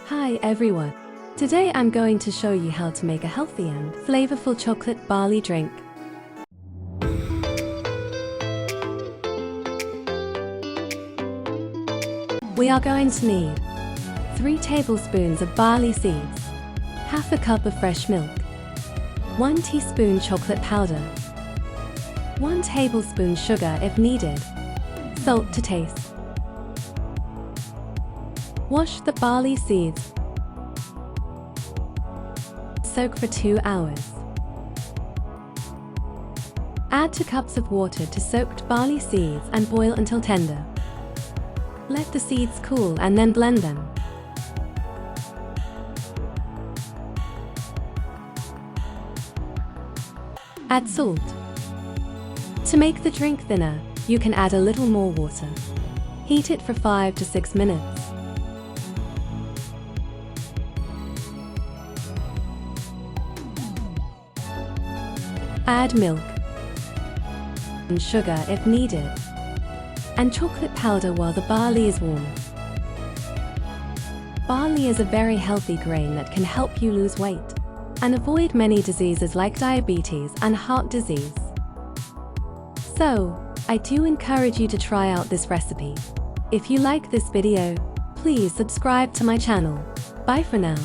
Hi everyone. Today I'm going to show you how to make a healthy and flavorful chocolate barley drink. We are going to need 3 tablespoons of barley seeds, half a cup of fresh milk, 1 teaspoon chocolate powder, 1 tablespoon sugar if needed, salt to taste. Wash the barley seeds. Soak for 2 hours. Add 2 cups of water to soaked barley seeds and boil until tender. Let the seeds cool and then blend them. Add salt. To make the drink thinner, you can add a little more water. Heat it for 5 to 6 minutes. Add milk and sugar if needed, and chocolate powder while the barley is warm. Barley is a very healthy grain that can help you lose weight and avoid many diseases like diabetes and heart disease. So, I do encourage you to try out this recipe. If you like this video, please subscribe to my channel. Bye for now.